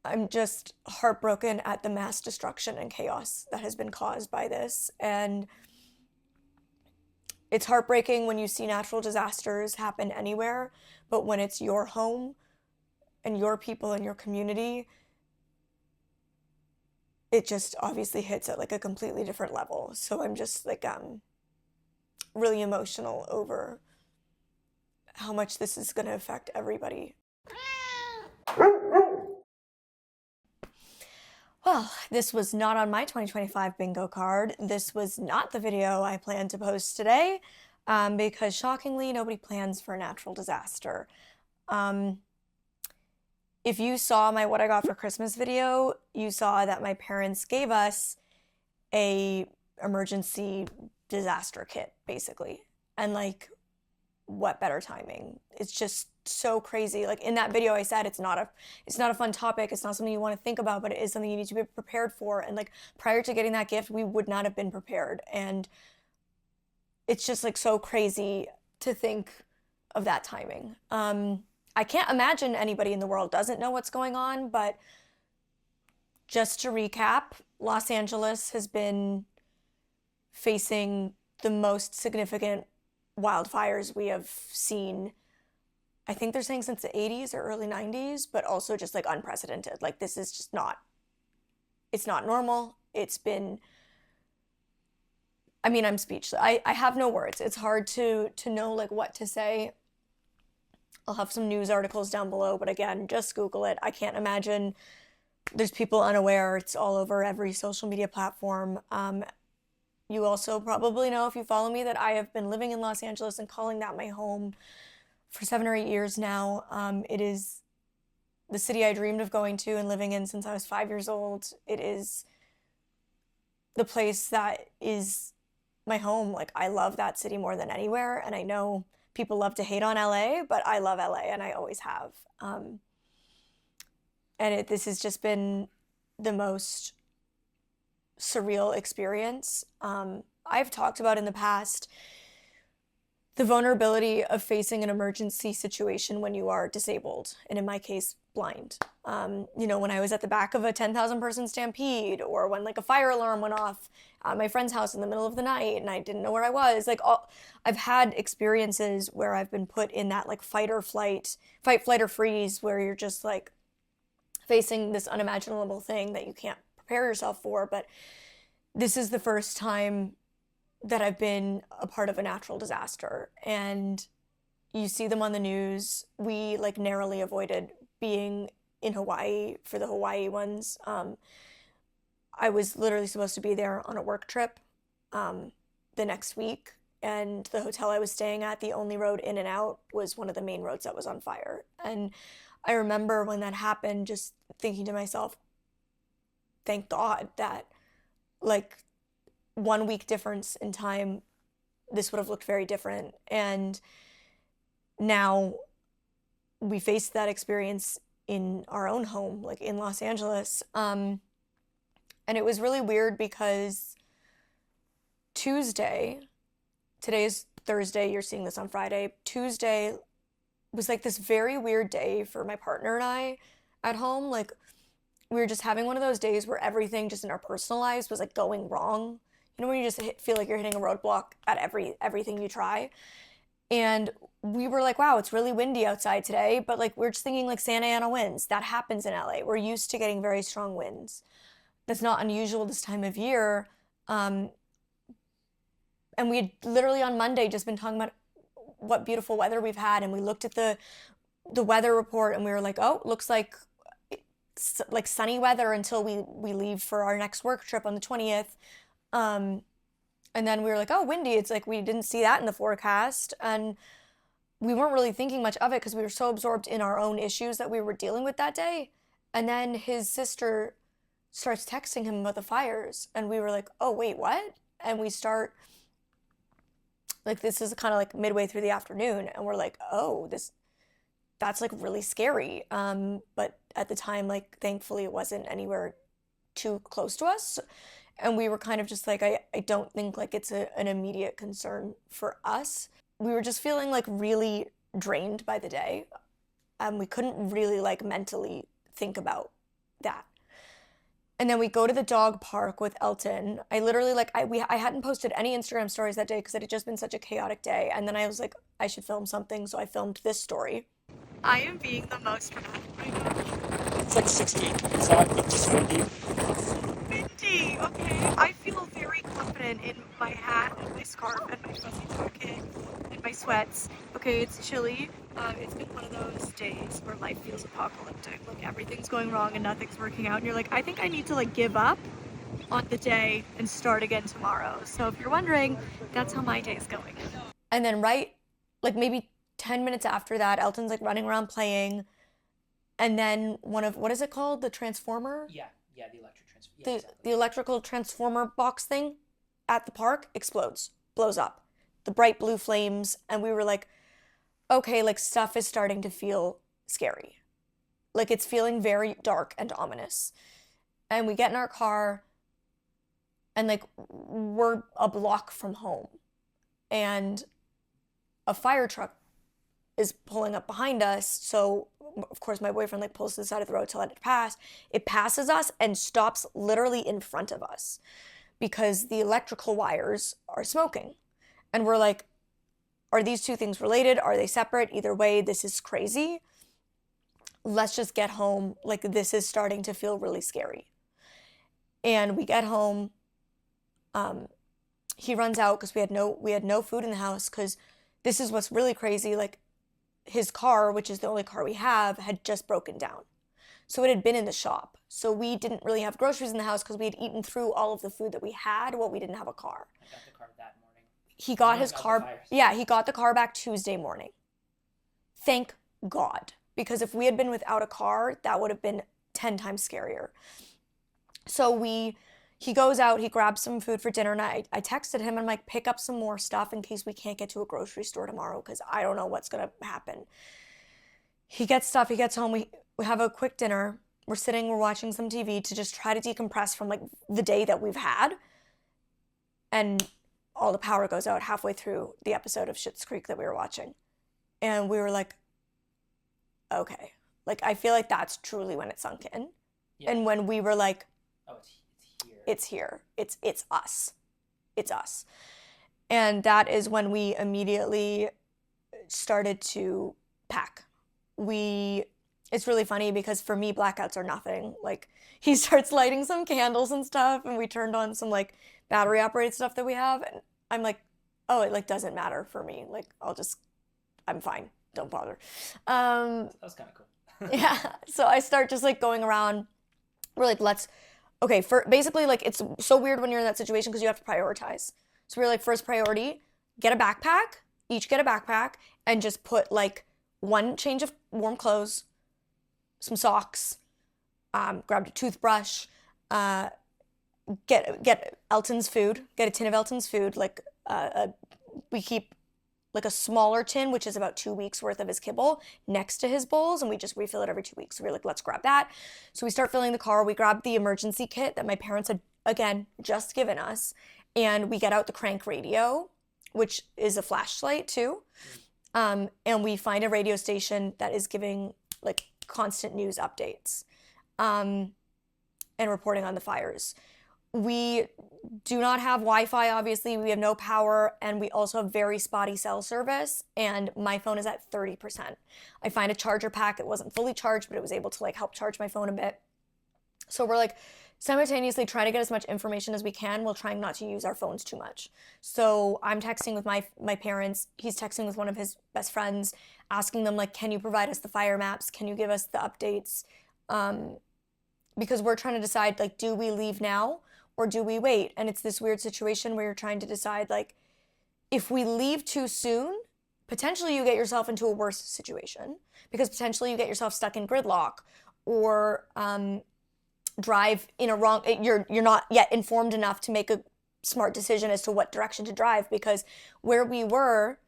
I'm just heartbroken at the mass destruction and chaos that has been caused by this. And it's heartbreaking when you see natural disasters happen anywhere, but when it's your home and your people and your community, it just obviously hits at like a completely different level. So I'm just like really emotional over how much this is going to affect everybody. Well, this was not on my 2025 bingo card. This was not the video I planned to post today, because shockingly, nobody plans for a natural disaster. If you saw my What I Got for Christmas video, you saw that my parents gave us a emergency disaster kit, basically. And like, what better timing? It's just so crazy. Like in that video I said it's not a fun topic, it's not something you want to think about, but it is something you need to be prepared for. And like prior to getting that gift, we would not have been prepared. And it's just like so crazy to think of that timing. I can't imagine anybody in the world doesn't know what's going on, but just to recap, Los Angeles has been facing the most significant wildfires we have seen, I think they're saying since the 80s or early 90s, but also just like unprecedented. Like this is just not, it's not normal. It's been, I mean, I'm speechless. I have no words. It's hard to know like what to say. I'll have some news articles down below, but again, just Google it. I can't imagine there's people unaware. It's all over every social media platform. You also probably know, if you follow me, that I have been living in Los Angeles and calling that my home for 7 or 8 years now. It is the city I dreamed of going to and living in since I was 5 years old. It is the place that is my home. Like, I love that city more than anywhere. And I know people love to hate on LA, but I love LA and I always have. This has just been the most surreal experience. I've talked about in the past the vulnerability of facing an emergency situation when you are disabled, and in my case, blind. When I was at the back of a 10,000 person stampede, or when like a fire alarm went off at my friend's house in the middle of the night and I didn't know where I was. I've had experiences where I've been put in that like fight, flight, or freeze, where you're just like facing this unimaginable thing that you can't prepare yourself for. But this is the first time that I've been a part of a natural disaster, and you see them on the news. We like narrowly avoided being in Hawaii for the Hawaii ones. I was literally supposed to be there on a work trip the next week, and the hotel I was staying at, the only road in and out was one of the main roads that was on fire. And I remember when that happened, just thinking to myself, thank God that like 1 week difference in time, this would have looked very different. And now we faced that experience in our own home, like in Los Angeles. And it was really weird because Tuesday, today is Thursday, you're seeing this on Friday, Tuesday was like this very weird day for my partner and I at home. Like, we were just having one of those days where everything just in our personal lives was like going wrong. You know, when you just feel like you're hitting a roadblock at everything you try. And we were like, wow, it's really windy outside today. But like, we're just thinking like Santa Ana winds. That happens in LA. We're used to getting very strong winds. That's not unusual this time of year. And we had literally on Monday just been talking about what beautiful weather we've had. And we looked at the weather report and we were like, oh, looks like sunny weather until we leave for our next work trip on the 20th. And then we were like, oh, windy. It's like, we didn't see that in the forecast. And we weren't really thinking much of it because we were so absorbed in our own issues that we were dealing with that day. And then his sister starts texting him about the fires. And we were like, oh, wait, what? And we start, like, this is kind of like midway through the afternoon. And we're like, oh, that's like really scary. But at the time, like, thankfully it wasn't anywhere too close to us. And we were kind of just like, I don't think like it's an immediate concern for us. We were just feeling like really drained by the day. We couldn't really like mentally think about that. And then we go to the dog park with Elton. I literally like I hadn't posted any Instagram stories that day because it had just been such a chaotic day. And then I was like, I should film something, so I filmed this story. I am being the most dramatic right now. It's like 60, so I think just windy. Windy, okay. I feel very confident in my hat and my scarf and my fuzzy jacket and my sweats. Okay, it's chilly. It's been one of those days where life feels apocalyptic. Like everything's going wrong and nothing's working out. And you're like, I think I need to like give up on the day and start again tomorrow. So if you're wondering, that's how my day is going. And then like maybe 10 minutes after that, Elton's like running around playing. And then what is it called? The transformer? Yeah, the electric transformer. Yeah, The exactly. the electrical transformer box thing at the park explodes, blows up. The bright blue flames, and we were like, okay, like stuff is starting to feel scary. Like it's feeling very dark and ominous. And we get in our car and like we're a block from home. And a fire truck is pulling up behind us. So of course my boyfriend like pulls to the side of the road to let it pass. It passes us and stops literally in front of us because the electrical wires are smoking. And we're like, are these two things related? Are they separate? Either way, this is crazy. Let's just get home. Like this is starting to feel really scary. And we get home. He runs out because we had no food in the house because this is what's really crazy. Like his car, which is the only car we have, had just broken down. So it had been in the shop. So we didn't really have groceries in the house because we had eaten through all of the food that we had while we didn't have a car. I got the car that morning. He got Oh, his got the car, fires. yeah, he got the car back Tuesday morning. Thank God. Because if we had been without a car, that would have been 10 times scarier. So he goes out, he grabs some food for dinner, and I texted him and I'm like, pick up some more stuff in case we can't get to a grocery store tomorrow because I don't know what's gonna happen. He gets stuff, he gets home, we have a quick dinner. We're watching some TV to just try to decompress from like the day that we've had. And all the power goes out halfway through the episode of Schitt's Creek that we were watching. And we were like, okay. Like I feel like that's truly when it sunk in. Yeah. And when we were like, Oh, it's it's here. here. It's us. It's us. And that is when we immediately started to pack. It's really funny because for me, blackouts are nothing. Like he starts lighting some candles and stuff, and we turned on some like battery operated stuff that we have, and I'm like, oh, it like doesn't matter for me. Like I'm fine. Don't bother. That was kind of cool. Yeah. So I start just like going around. We're like, okay, for basically like it's so weird when you're in that situation because you have to prioritize. So we're like, first priority, get a backpack, each get a backpack, and just put like one change of warm clothes, some socks, grabbed a toothbrush, get Elton's food, get a tin of Elton's food. Like we keep like a smaller tin, which is about 2 weeks worth of his kibble, next to his bowls, and we just refill it every 2 weeks. So we're like, let's grab that. So we start filling the car. We grab the emergency kit that my parents had, again, just given us, and we get out the crank radio, which is a flashlight too. And we find a radio station that is giving like constant news updates and reporting on the fires. We do not have Wi-Fi, obviously. We have no power, and we also have very spotty cell service, and my phone is at 30%. I find a charger pack. It wasn't fully charged, but it was able to like help charge my phone a bit. So we're like simultaneously trying to get as much information as we can while trying not to use our phones too much. So I'm texting with my parents. He's texting with one of his best friends, asking them like, can you provide us the fire maps? Can you give us the updates? Because we're trying to decide like, do we leave now? Or do we wait? And it's this weird situation where you're trying to decide, like, if we leave too soon, potentially you get yourself into a worse situation because potentially you get yourself stuck in gridlock or drive in a wrong, you're not yet informed enough to make a smart decision as to what direction to drive because where we were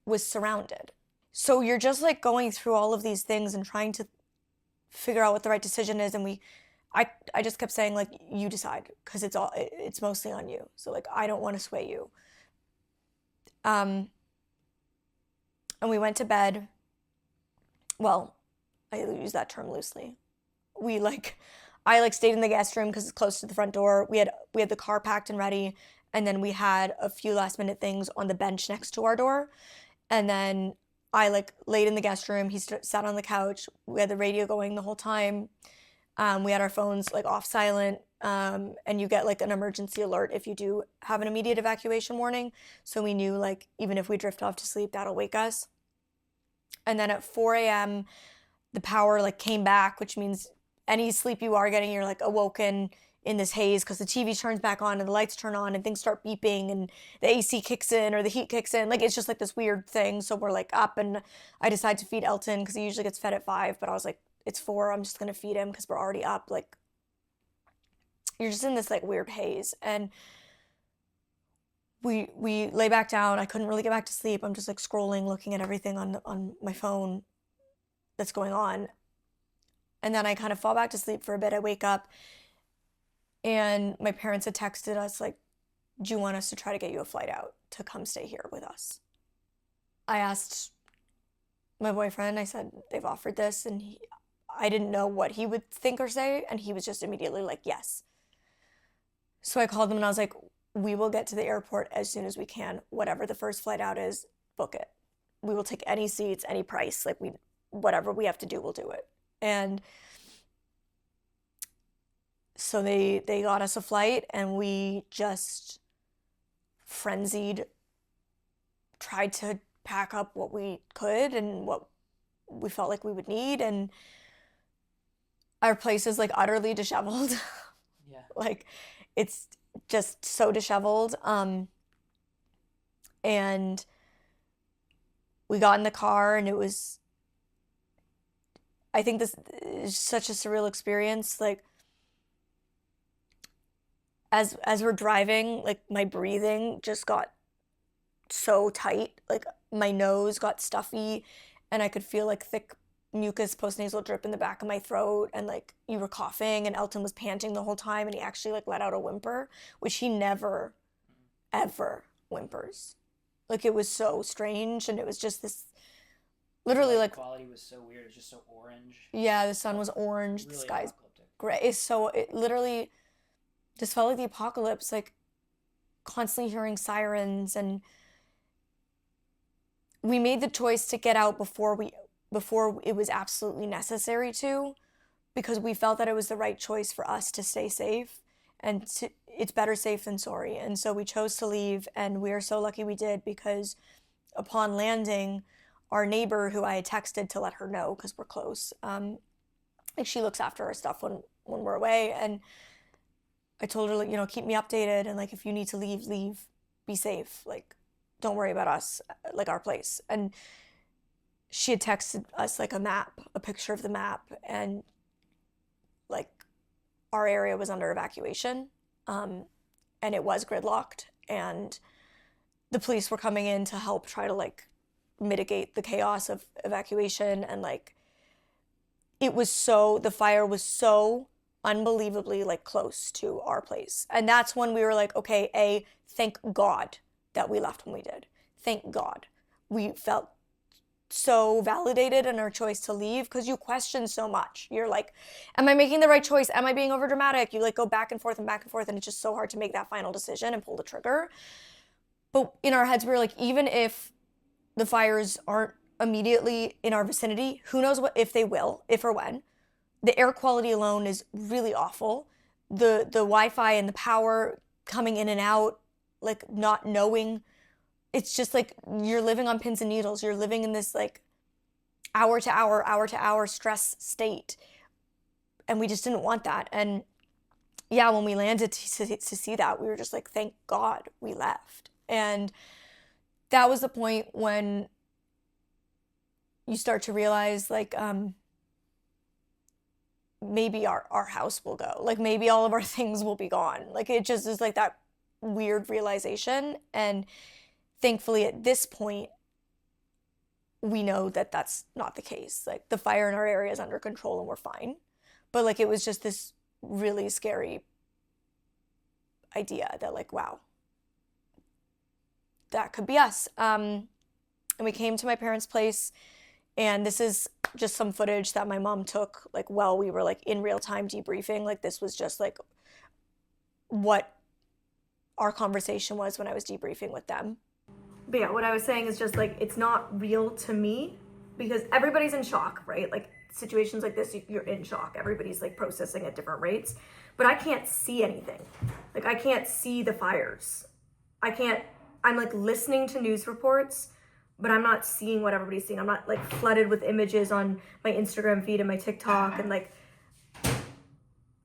was surrounded. So you're just like going through all of these things and trying to figure out what the right decision is. And I just kept saying like, you decide because it's mostly on you. So like, I don't want to sway you. And we went to bed. Well, I use that term loosely. I like stayed in the guest room because it's close to the front door. We had the car packed and ready, and then we had a few last minute things on the bench next to our door. And then I like laid in the guest room. He sat on the couch. We had the radio going the whole time. We had our phones like off silent. And you get like an emergency alert if you do have an immediate evacuation warning. So we knew like even if we drift off to sleep, that'll wake us. And then at 4 a.m., the power like came back, which means any sleep you are getting, you're like awoken in this haze because the TV turns back on and the lights turn on and things start beeping and the AC kicks in or the heat kicks in. Like it's just like this weird thing. So we're like up, and I decide to feed Elton because he usually gets fed at 5, but I was like, it's 4, I'm just gonna feed him because we're already up. Like you're just in this like weird haze. And we lay back down. I couldn't really get back to sleep. I'm just like scrolling, looking at everything on my phone that's going on. And then I kind of fall back to sleep for a bit. I wake up, and my parents had texted us like, do you want us to try to get you a flight out to come stay here with us? I asked my boyfriend, I said, they've offered this, and I didn't know what he would think or say, and he was just immediately like, yes. So I called them and I was like, we will get to the airport as soon as we can. Whatever the first flight out is, book it. We will take any seats, any price. Like whatever we have to do, we'll do it. And so they got us a flight, and we just frenzied, tried to pack up what we could and what we felt like we would need. And our place is like utterly disheveled. Yeah. Like it's just so disheveled. And we got in the car, and I think this is such a surreal experience. Like as we're driving, like my breathing just got so tight. Like my nose got stuffy, and I could feel like thick mucus postnasal drip in the back of my throat, and like you were coughing, and Elton was panting the whole time, and he actually like let out a whimper, which he never ever whimpers. Like it was so strange, and it was just this literally like quality was so weird. It was just so orange. Yeah, the sun was orange, Really the sky's apocalyptic. gray. It literally just felt like the apocalypse, like constantly hearing sirens. And we made the choice to get out before it was absolutely necessary to, because we felt that it was the right choice for us to stay safe, and it's better safe than sorry. And so we chose to leave, and we are so lucky we did, because upon landing, our neighbor, who I had texted to let her know because we're close, like she looks after our stuff when we're away, and I told her, like, keep me updated, and like if you need to leave, be safe, like don't worry about us, like our place. And she had texted us like a picture of the map, and like our area was under evacuation, and it was gridlocked, and the police were coming in to help try to like mitigate the chaos of evacuation. And like the fire was so unbelievably like close to our place. And that's when we were like, okay, thank God that we left when we did. Thank God. We felt so validated in our choice to leave, because you question so much. You're like, am I making the right choice? Am I being overdramatic? You like go back and forth, and it's just so hard to make that final decision and pull the trigger. But in our heads, we were like, even if the fires aren't immediately in our vicinity, who knows if they will, if or when. The air quality alone is really awful. The Wi-Fi and the power coming in and out, like not knowing, it's just like you're living on pins and needles. You're living in this like hour to hour stress state. And we just didn't want that. And yeah, when we landed to see that, we were just like, thank God we left. And that was the point when you start to realize like, maybe our house will go. Like maybe all of our things will be gone. Like it just is like that weird realization. And thankfully at this point, we know that that's not the case. Like the fire in our area is under control and we're fine. But like it was just this really scary idea that like, wow, that could be us. And we came to my parents' place And this is just some footage that my mom took like while we were like in real time debriefing. Like this was just like what our conversation was when I was debriefing with them. But yeah, what I was saying is just like it's not real to me because everybody's in shock, right? Like situations like this, you're in shock. Everybody's like processing at different rates, but I can't see anything. Like I can't see the fires. I'm like listening to news reports, but I'm not seeing what everybody's seeing. I'm not like flooded with images on my Instagram feed and my TikTok, and like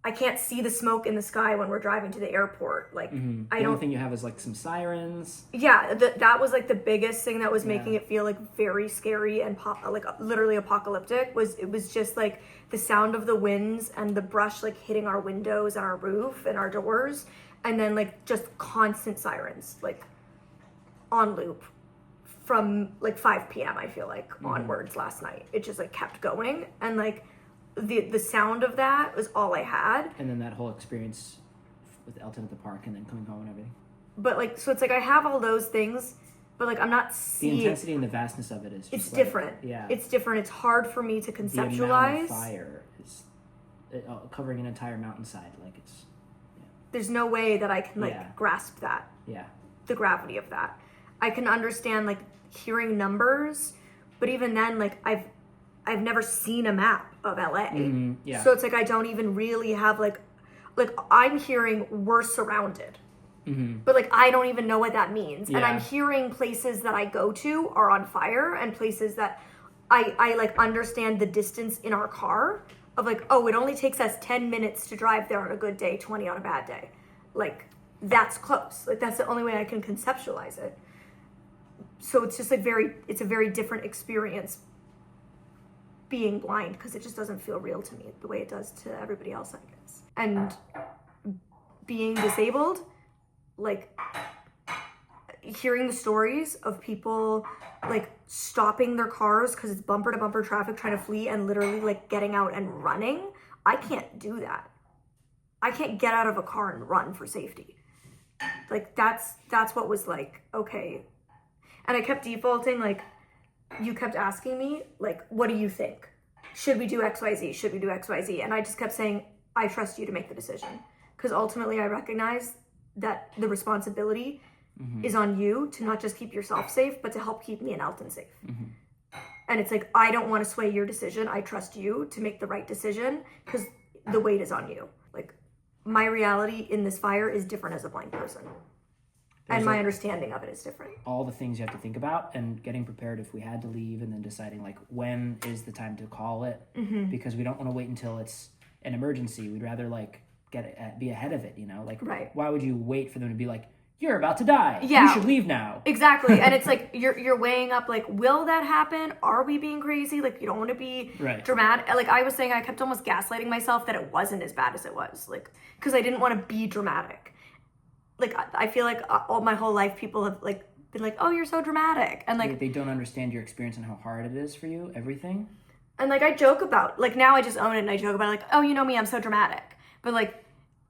I can't see the smoke in the sky when we're driving to the airport. Like The only thing you have is like some sirens. Yeah, that was like the biggest thing that was making it feel like very scary and like literally apocalyptic. It was just like the sound of the winds and the brush like hitting our windows and our roof and our doors, and then like just constant sirens like on loop from like 5 p.m. I feel like onwards last night. It just like kept going, and like the sound of that was all I had. And then that whole experience with Elton at the park and then coming home and everything. But like, so it's like I have all those things, but like I'm not seeing the intensity and the vastness of it is just it's like, different. Yeah, it's different. It's hard for me to conceptualize. The amount of fire is covering an entire mountainside. Like it's there's no way that I can like grasp that. Yeah, the gravity of that. I can understand like hearing numbers, but even then, like I've never seen a map of LA. Yeah. So it's like I don't even really have like I'm hearing we're surrounded. But like I don't even know what that means. And I'm hearing places that I go to are on fire, and places that I like understand the distance in our car of like, oh, it only takes us 10 minutes to drive there on a good day, 20 on a bad day. Like that's close. Like that's the only way I can conceptualize it. So it's just like it's a very different experience being blind, because it just doesn't feel real to me the way it does to everybody else, I guess. And being disabled, like hearing the stories of people like stopping their cars because it's bumper to bumper traffic trying to flee, and literally like getting out and running. I can't do that. I can't get out of a car and run for safety. Like that's what was like, okay. And I kept defaulting, like, you kept asking me, like, what do you think? Should we do XYZ? Should we do XYZ? And I just kept saying, I trust you to make the decision. Because ultimately I recognize that the responsibility is on you to not just keep yourself safe, but to help keep me and Elton safe. And it's like, I don't want to sway your decision. I trust you to make the right decision, because the weight is on you. Like, my reality in this fire is different as a blind person. And my understanding of it is different. All the things you have to think about, and getting prepared if we had to leave, and then deciding like when is the time to call it, because we don't want to wait until it's an emergency. We'd rather like be ahead of it, you know? Like, why would you wait for them to be like, you're about to die. Yeah. You should leave now. Exactly. And it's like you're weighing up like, will that happen? Are we being crazy? Like, you don't want to be dramatic. Like I was saying, I kept almost gaslighting myself that it wasn't as bad as it was, like, because I didn't want to be dramatic. Like, I feel like all my whole life people have like been like, oh, you're so dramatic, and like they don't understand your experience and how hard it is for you, everything. And like I joke about, like, now I just own it and I joke about it, like, oh, you know me, I'm so dramatic. But like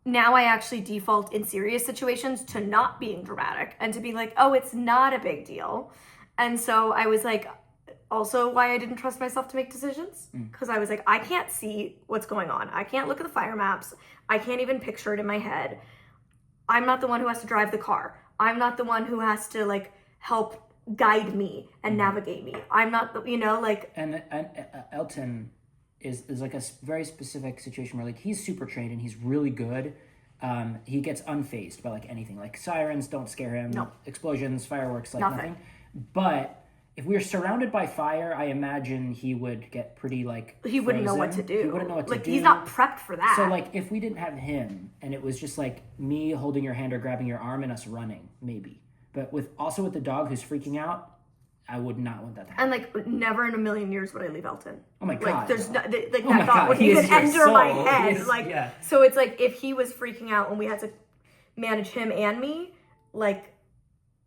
now I actually default in serious situations to not being dramatic and to be like, oh, it's not a big deal. And so I was like, also why I didn't trust myself to make decisions, because I was like, I can't see what's going on. I can't look at the fire maps. I can't even picture it in my head. I'm not the one who has to drive the car. I'm not the one who has to like help guide me and navigate me. I'm not the, you know, like. And Elton is like a very specific situation where like he's super trained and he's really good. He gets unfazed by like anything. Like sirens don't scare him. No. Explosions, fireworks, like nothing. But if we were surrounded by fire, I imagine he would get pretty like he wouldn't know what to do. He wouldn't know what to do. Like he's not prepped for that. So like if we didn't have him and it was just like me holding your hand or grabbing your arm and us running, maybe. But with the dog who's freaking out, I would not want that to happen. And like never in a million years would I leave Elton. Oh my God. Like there's no, like oh that thought wouldn't even enter my head. Like so it's like if he was freaking out and we had to manage him and me, like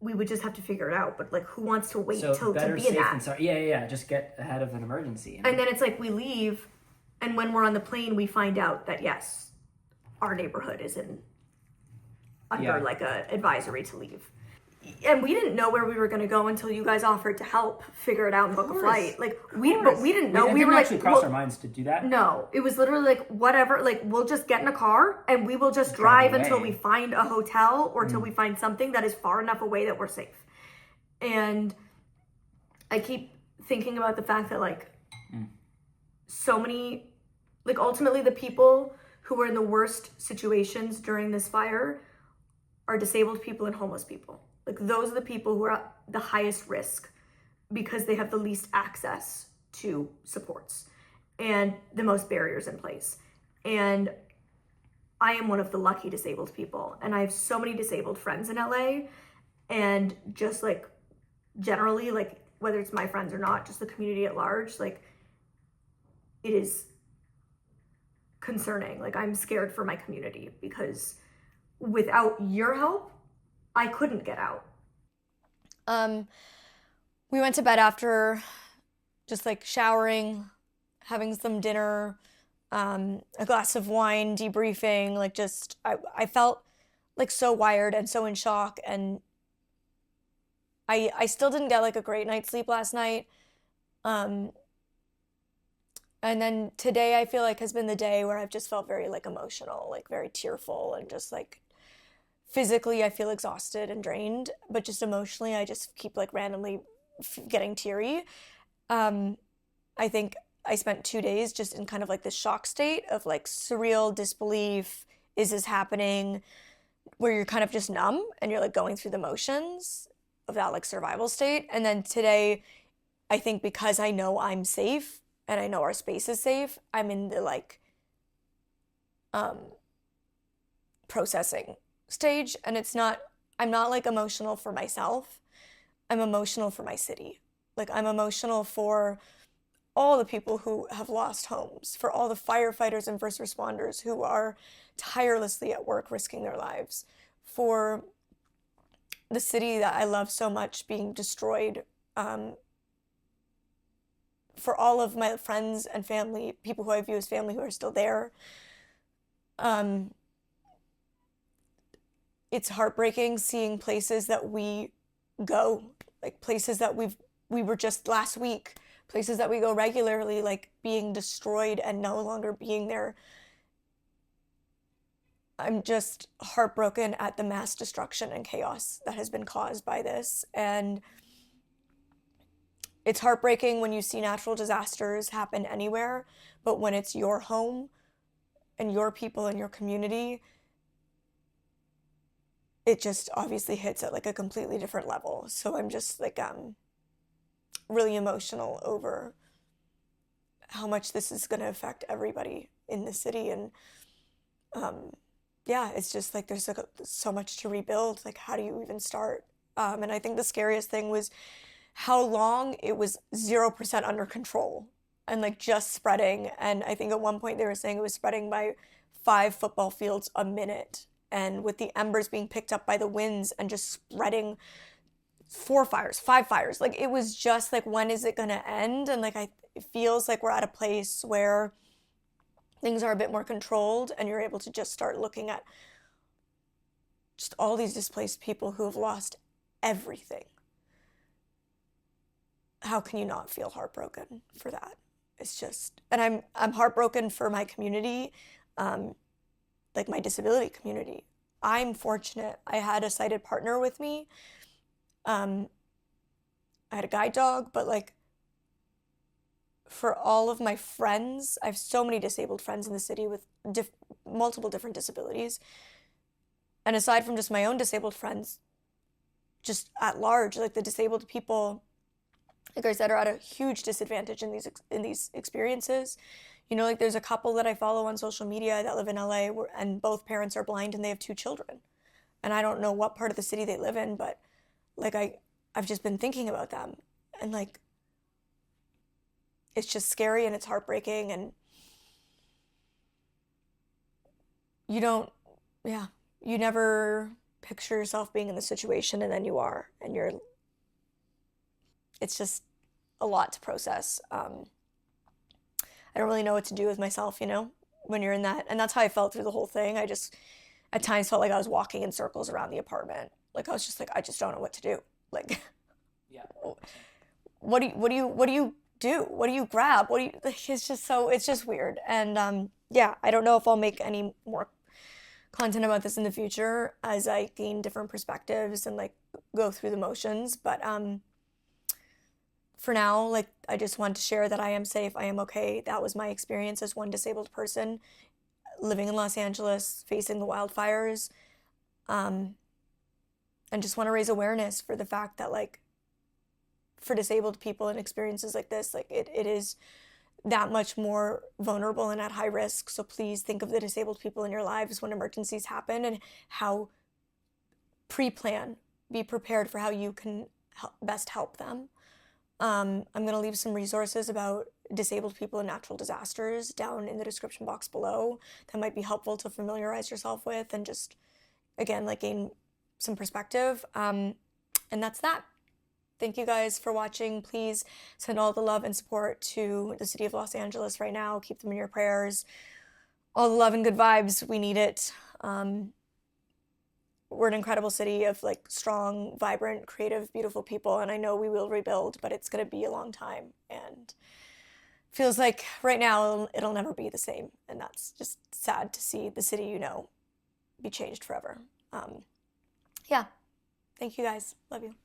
we would just have to figure it out. But like who wants to wait till to be in that? Yeah. Just get ahead of an emergency. You know? And then it's like we leave, and when we're on the plane, we find out that yes, our neighborhood is under like a advisory to leave. and we didn't know where we were going to go until you guys offered to help figure it out and book a flight. Like but we didn't know. It we didn't were actually like, cross our minds to do that. no, it was literally like, whatever, like, we'll just get in a car and we will just drive until we find a hotel or till we find something that is far enough away that we're safe. And I keep thinking about the fact that, like, so many, like, ultimately the people who were in the worst situations during this fire are disabled people and homeless people. Like, those are the people who are at the highest risk because they have the least access to supports and the most barriers in place. And I am one of the lucky disabled people. And I have so many disabled friends in LA. And just, like, generally, like, whether it's my friends or not, just the community at large, like, it is concerning. Like, I'm scared for my community because without your help, I couldn't get out. We went to bed after just, like, showering, having some dinner, a glass of wine, debriefing, like, just, I felt, like, so wired and so in shock, and I still didn't get, like, a great night's sleep last night. And then today I feel like has been the day where I've just felt very, like, emotional, like, very tearful, and just, like, physically I feel exhausted and drained, but just emotionally I just keep, like, randomly getting teary. I think I spent 2 days just in kind of, like, this shock state of, like, surreal disbelief. Is this happening? Where you're kind of just numb and you're, like, going through the motions of that, like, survival state. And then today, I think because I know I'm safe and I know our space is safe, I'm in the, like, processing stage. And I'm not, like, emotional for myself. I'm emotional for my city. Like, I'm emotional for all the people who have lost homes, for all the firefighters and first responders who are tirelessly at work risking their lives, for the city that I love so much being destroyed, for all of my friends and family, people who I view as family who are still there. It's heartbreaking seeing places that we go, like places that we were just last week, places that we go regularly, like, being destroyed and no longer being there. I'm just heartbroken at the mass destruction and chaos that has been caused by this. And it's heartbreaking when you see natural disasters happen anywhere, but when it's your home and your people and your community, it just obviously hits at, like, a completely different level. So I'm just, like, really emotional over how much this is going to affect everybody in the city. And yeah, it's just, like, there's, like, so much to rebuild. Like, how do you even start? And I think the scariest thing was how long it was 0% under control and, like, just spreading. And I think at one point they were saying it was spreading by 5 football fields a minute. And with the embers being picked up by the winds and just spreading 4 fires, 5 fires. Like, it was just, like, when is it gonna end? And, like, it feels like we're at a place where things are a bit more controlled and you're able to just start looking at just all these displaced people who have lost everything. How can you not feel heartbroken for that? It's just, and I'm heartbroken for my community, like, my disability community. I'm fortunate. I had a sighted partner with me. I had a guide dog, but, like, for all of my friends, I have so many disabled friends in the city with multiple different disabilities. And aside from just my own disabled friends, just at large, like, the disabled people, like I said, are at a huge disadvantage in these experiences. You know, like, there's a couple that I follow on social media that live in LA and both parents are blind and they have 2 children. And I don't know what part of the city they live in, but, like, I've just been thinking about them, and, like, it's just scary and it's heartbreaking, and you don't, yeah, you never picture yourself being in the situation, and then you are, and it's just a lot to process. I don't really know what to do with myself, you know, when you're in that, and that's how I felt through the whole thing. I just, at times, felt like I was walking in circles around the apartment, Like I was just like, I just don't know what to do. Like, Yeah. what do you do? What do you grab? What do you, like, it's just weird. And yeah, I don't know if I'll make any more content about this in the future as I gain different perspectives and like go through the motions. But for now, like I just want to share that I am safe, I am okay. That was my experience as one disabled person living in Los Angeles, facing the wildfires. Um, and just want to raise awareness for the fact that like for disabled people and experiences like this, like it is that much more vulnerable and at high risk. So please think of the disabled people in your lives when emergencies happen and how pre-plan, be prepared for how you can best help them. I'm going to leave some resources about disabled people and natural disasters down in the description box below that might be helpful to familiarize yourself with and just, again, like gain some perspective. And that's that. Thank you guys for watching. Please send all the love and support to the city of Los Angeles right now. Keep them in your prayers. All the love and good vibes. We need it. We're an incredible city of like strong, vibrant, creative, beautiful people. And I know we will rebuild, but it's going to be a long time. And feels like right now it'll never be the same. And that's just sad to see the city, you know, be changed forever. Yeah. Thank you guys. Love you.